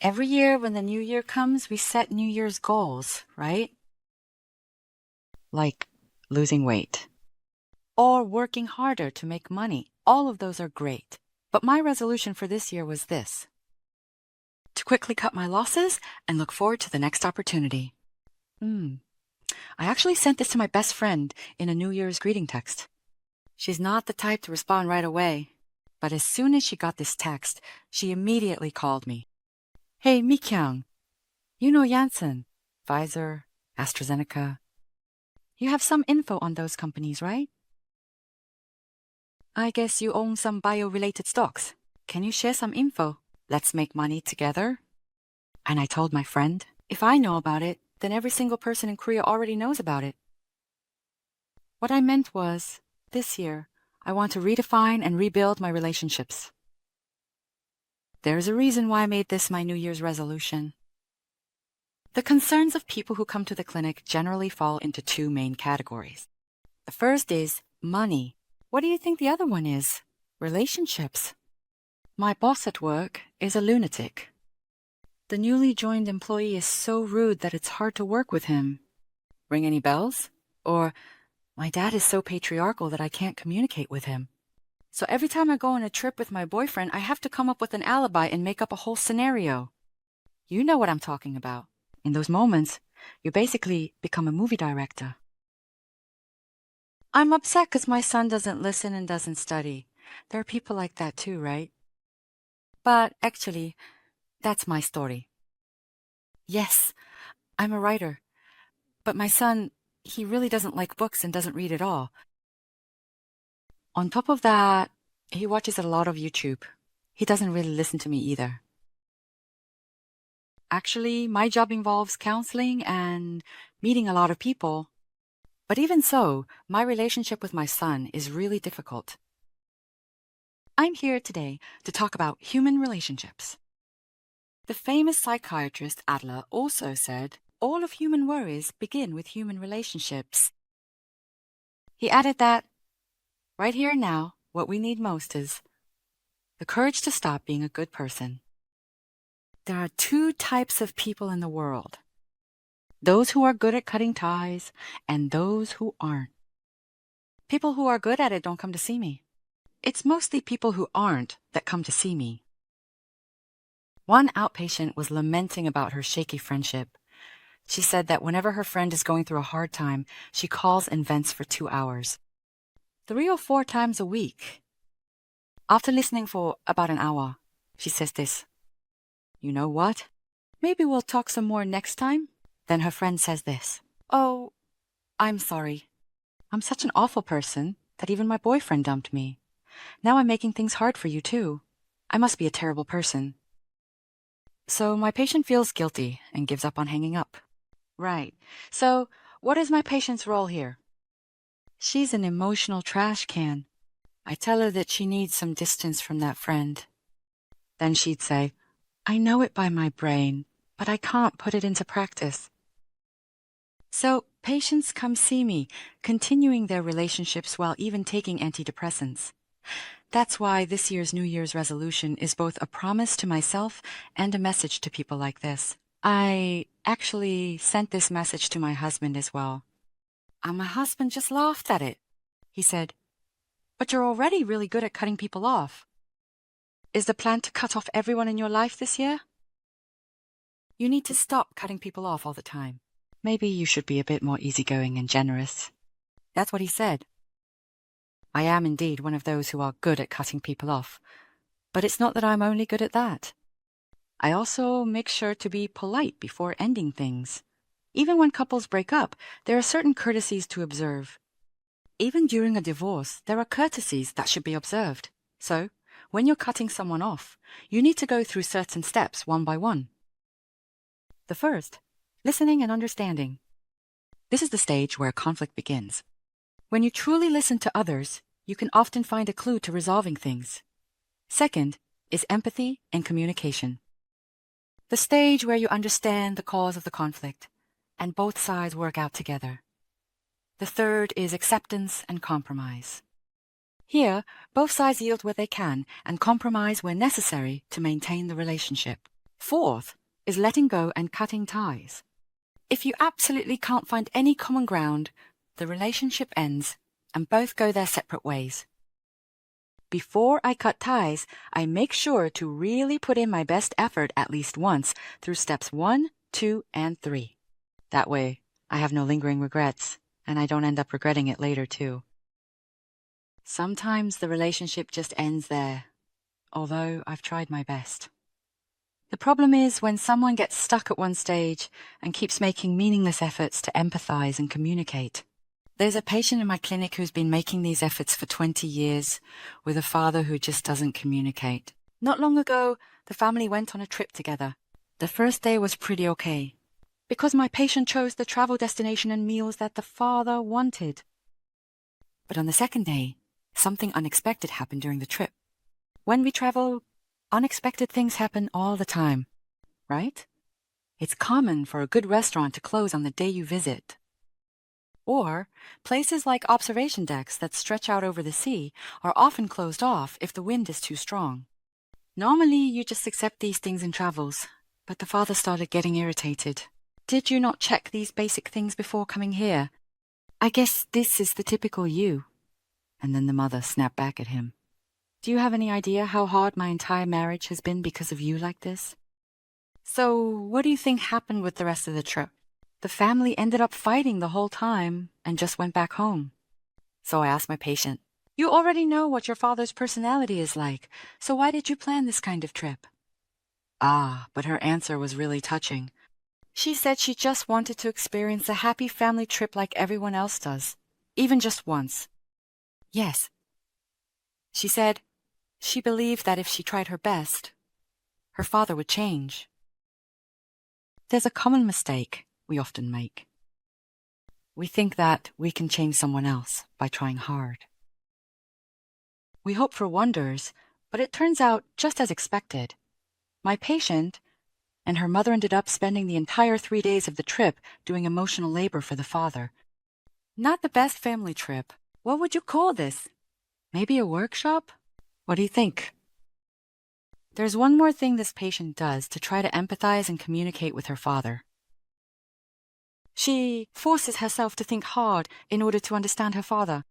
Every year when the new year comes, we set New Year's goals, right? Like losing weight or working harder to make money. All of those are great. But my resolution for this year was this: to quickly cut my losses and look forward to the next opportunity. I actually sent this to my best friend in a New Year's greeting text. She's not the type to respond right away, but as soon as she got this text, she immediately called me. Hey, Mi-kyung, you know Janssen, Pfizer, AstraZeneca. You have some info on those companies, right? I guess you own some bio-related stocks. Can you share some info? Let's make money together. And I told my friend, if I know about it, then every single person in Korea already knows about it. What I meant was, this year, I want to redefine and rebuild my relationships. There's a reason why I made this my New Year's resolution. The concerns of people who come to the clinic generally fall into two main categories. The first is money. What do you think the other one is? Relationships. My boss at work is a lunatic. The newly joined employee is so rude that it's hard to work with him. Ring any bells? Or, my dad is so patriarchal that I can't communicate with him. So every time I go on a trip with my boyfriend, I have to come up with an alibi and make up a whole scenario. You know what I'm talking about. In those moments, you basically become a movie director. I'm upset because my son doesn't listen and doesn't study. There are people like that too, right? But actually, that's my story. Yes, I'm a writer. But my son, he really doesn't like books and doesn't read at all. On top of that, he watches a lot of YouTube. He doesn't really listen to me either. Actually, my job involves counseling and meeting a lot of people. But even so, my relationship with my son is really difficult. I'm here today to talk about human relationships. The famous psychiatrist Adler also said, all of human worries begin with human relationships. He added that, right here and now, what we need most is the courage to stop being a good person. There are two types of people in the world: those who are good at cutting ties and those who aren't. People who are good at it don't come to see me. It's mostly people who aren't that come to see me. One outpatient was lamenting about her shaky friendship. She said that whenever her friend is going through a hard time, she calls and vents for 2 hours. 3 or 4 times a week. After listening for about an hour, she says this: you know what? Maybe we'll talk some more next time. Then her friend says this: oh, I'm sorry. I'm such an awful person that even my boyfriend dumped me. Now I'm making things hard for you too. I must be a terrible person. So my patient feels guilty and gives up on hanging up. Right. So what is my patient's role here? She's an emotional trash can. I tell her that she needs some distance from that friend. Then she'd say, I know it by my brain, but I can't put it into practice. So patients come see me, continuing their relationships while even taking antidepressants. That's why this year's New Year's resolution is both a promise to myself and a message to people like this. I actually sent this message to my husband as well. And my husband just laughed at it. He said, but you're already really good at cutting people off. Is the plan to cut off everyone in your life this year? You need to stop cutting people off all the time. Maybe you should be a bit more easygoing and generous. That's what he said. I am indeed one of those who are good at cutting people off. But it's not that I'm only good at that. I also make sure to be polite before ending things. Even when couples break up, there are certain courtesies to observe. Even during a divorce, there are courtesies that should be observed. So, when you're cutting someone off, you need to go through certain steps one by one. The first, listening and understanding. This is the stage where conflict begins. When you truly listen to others, you can often find a clue to resolving things. Second is empathy and communication. The stage where you understand the cause of the conflict, and both sides work out together. The third is acceptance and compromise. Here, both sides yield where they can and compromise where necessary to maintain the relationship. Fourth is letting go and cutting ties. If you absolutely can't find any common ground, the relationship ends and both go their separate ways. Before I cut ties, I make sure to really put in my best effort at least once through steps 1, 2, and 3. That way, I have no lingering regrets, and I don't end up regretting it later too. Sometimes the relationship just ends there, although I've tried my best. The problem is when someone gets stuck at one stage and keeps making meaningless efforts to empathize and communicate. There's a patient in my clinic who's been making these efforts for 20 years with a father who just doesn't communicate. Not long ago, the family went on a trip together. The first day was pretty okay, because my patient chose the travel destination and meals that the father wanted. But on the second day, something unexpected happened during the trip. When we travel, unexpected things happen all the time, right? It's common for a good restaurant to close on the day you visit. Or, places like observation decks that stretch out over the sea are often closed off if the wind is too strong. Normally, you just accept these things in travels, but the father started getting irritated. Did you not check these basic things before coming here? I guess this is the typical you. And then the mother snapped back at him. Do you have any idea how hard my entire marriage has been because of you like this? So, what do you think happened with the rest of the trip? The family ended up fighting the whole time and just went back home. So I asked my patient, you already know what your father's personality is like, so why did you plan this kind of trip? But her answer was really touching. She said she just wanted to experience a happy family trip like everyone else does, even just once. Yes. She said she believed that if she tried her best, her father would change. There's a common mistake we often make. We think that we can change someone else by trying hard. We hope for wonders, but it turns out just as expected. My patient and her mother ended up spending the entire 3 days of the trip doing emotional labor for the father. Not the best family trip. What would you call this? Maybe a workshop? What do you think? There's one more thing this patient does to try to empathize and communicate with her father. She forces herself to think hard in order to understand her father.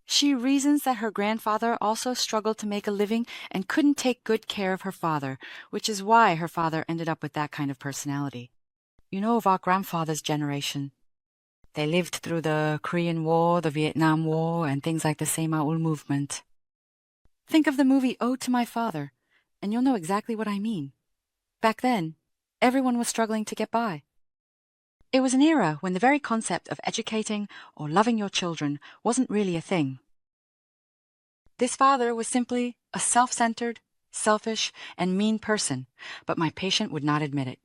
She reasons that her grandfather also struggled to make a living and couldn't take good care of her father, which is why her father ended up with that kind of personality. You know of our grandfather's generation. They lived through the Korean War, the Vietnam War, and things like the Semaul movement. Think of the movie Ode to My Father, and you'll know exactly what I mean. Back then, everyone was struggling to get by. It was an era when the very concept of educating or loving your children wasn't really a thing. This father was simply a self-centered, selfish, and mean person, but my patient would not admit it.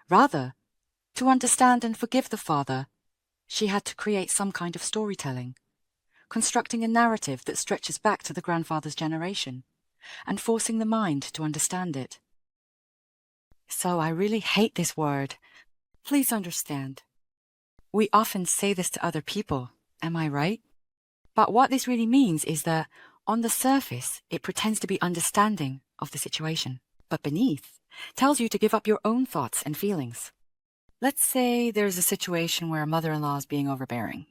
Rather, to understand and forgive the father, she had to create some kind of storytelling, constructing a narrative that stretches back to the grandfather's generation, and forcing the mind to understand it. So I really hate this word. Please understand. We often say this to other people, am I right? But what this really means is that, on the surface, it pretends to be understanding of the situation, but beneath, tells you to give up your own thoughts and feelings. Let's say there's a situation where a mother-in-law is being overbearing.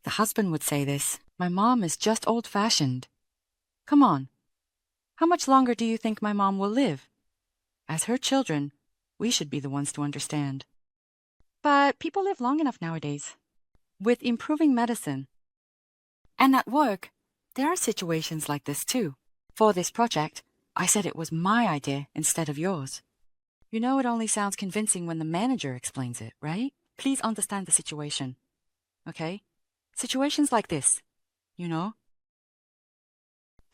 The husband would say this, my mom is just old-fashioned. Come on. How much longer do you think my mom will live? As her children, we should be the ones to understand. But people live long enough nowadays, with improving medicine. And at work, there are situations like this too. For this project, I said it was my idea instead of yours. You know it only sounds convincing when the manager explains it, right? Please understand the situation. Okay? Situations like this, you know?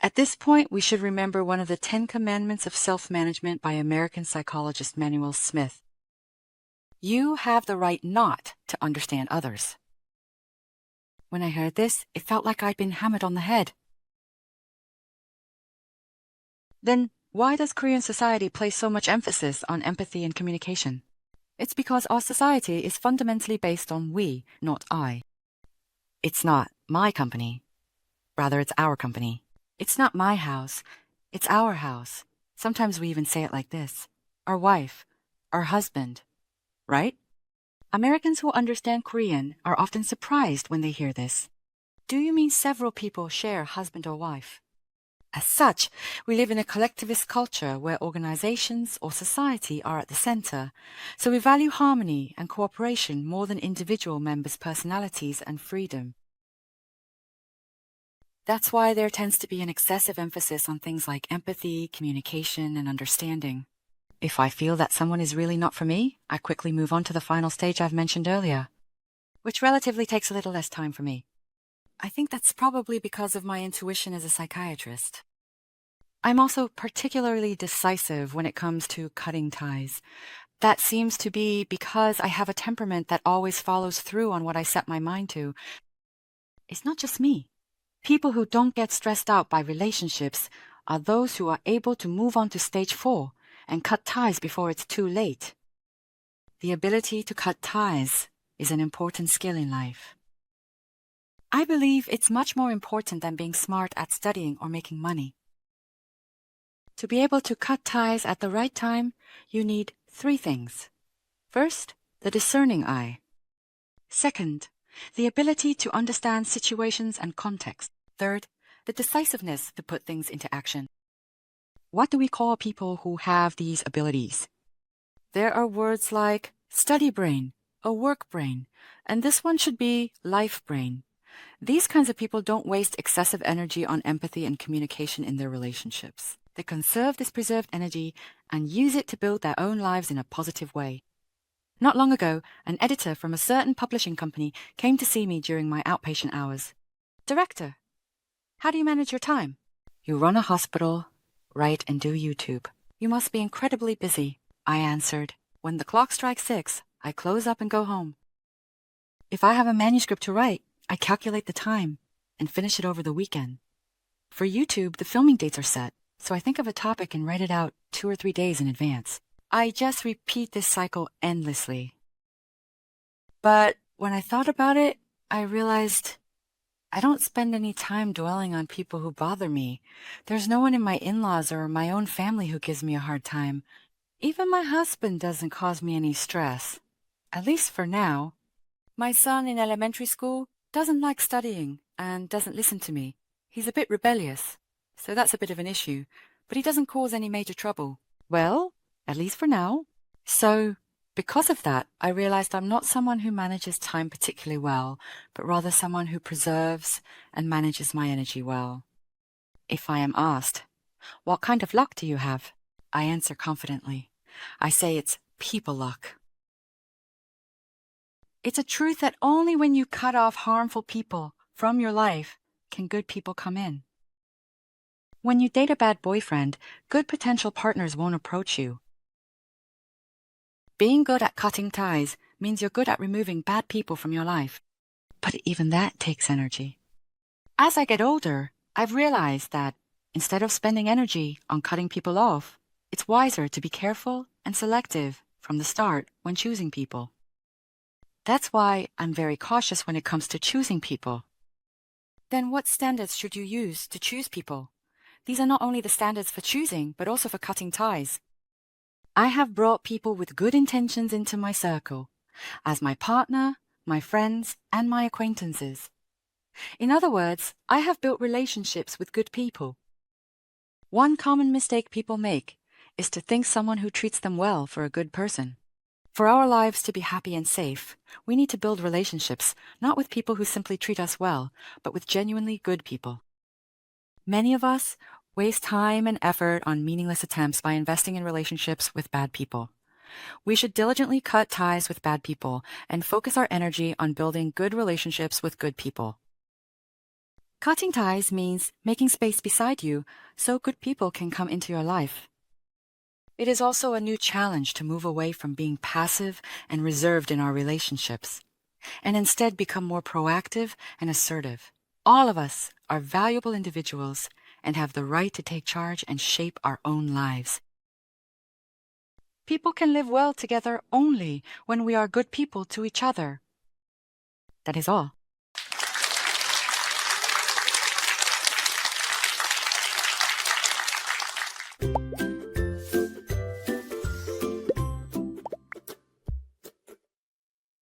At this point, we should remember one of the 10 Commandments of Self-Management by American psychologist Manuel Smith. You have the right not to understand others. When I heard this, it felt like I'd been hammered on the head. Then, why does Korean society place so much emphasis on empathy and communication? It's because our society is fundamentally based on we, not I. It's not my company. Rather, it's our company. It's not my house. It's our house. Sometimes we even say it like this: our wife, our husband, right? Americans who understand Korean are often surprised when they hear this. Do you mean several people share husband or wife? As such, we live in a collectivist culture where organizations or society are at the center, so we value harmony and cooperation more than individual members' personalities and freedom. That's why there tends to be an excessive emphasis on things like empathy, communication, and understanding. If I feel that someone is really not for me, I quickly move on to the final stage I've mentioned earlier, which relatively takes a little less time for me. I think that's probably because of my intuition as a psychiatrist. I'm also particularly decisive when it comes to cutting ties. That seems to be because I have a temperament that always follows through on what I set my mind to. It's not just me. People who don't get stressed out by relationships are those who are able to move on to stage 4 and cut ties before it's too late. The ability to cut ties is an important skill in life. I believe it's much more important than being smart at studying or making money. To be able to cut ties at the right time, you need 3 things. First, the discerning eye. Second, the ability to understand situations and context. Third, the decisiveness to put things into action. What do we call people who have these abilities? There are words like study brain, a work brain, and this one should be life brain. These kinds of people don't waste excessive energy on empathy and communication in their relationships. They conserve this preserved energy and use it to build their own lives in a positive way. Not long ago, an editor from a certain publishing company came to see me during my outpatient hours. "Director, how do you manage your time?" "You run a hospital, write, and do YouTube. You must be incredibly busy," I answered. "When the clock strikes 6, I close up and go home. If I have a manuscript to write, I calculate the time and finish it over the weekend. For YouTube, the filming dates are set, so I think of a topic and write it out 2 or 3 days in advance. I just repeat this cycle endlessly." But when I thought about it, I realized I don't spend any time dwelling on people who bother me. There's no one in my in-laws or my own family who gives me a hard time. Even my husband doesn't cause me any stress, at least for now. My son in elementary school doesn't like studying and doesn't listen to me. He's a bit rebellious, so that's a bit of an issue, but he doesn't cause any major trouble. Well, at least for now. So, because of that, I realized I'm not someone who manages time particularly well, but rather someone who preserves and manages my energy well. If I am asked, "What kind of luck do you have?" I answer confidently. I say it's people luck. It's a truth that only when you cut off harmful people from your life can good people come in. When you date a bad boyfriend, good potential partners won't approach you. Being good at cutting ties means you're good at removing bad people from your life. But even that takes energy. As I get older, I've realized that instead of spending energy on cutting people off, it's wiser to be careful and selective from the start when choosing people. That's why I'm very cautious when it comes to choosing people. Then what standards should you use to choose people? These are not only the standards for choosing, but also for cutting ties. I have brought people with good intentions into my circle, as my partner, my friends, and my acquaintances. In other words, I have built relationships with good people. One common mistake people make is to think someone who treats them well for a good person. For our lives to be happy and safe, we need to build relationships, not with people who simply treat us well, but with genuinely good people. Many of us waste time and effort on meaningless attempts by investing in relationships with bad people. We should diligently cut ties with bad people and focus our energy on building good relationships with good people. Cutting ties means making space beside you so good people can come into your life. It is also a new challenge to move away from being passive and reserved in our relationships, and instead become more proactive and assertive. All of us are valuable individuals and have the right to take charge and shape our own lives. People can live well together only when we are good people to each other. That is all.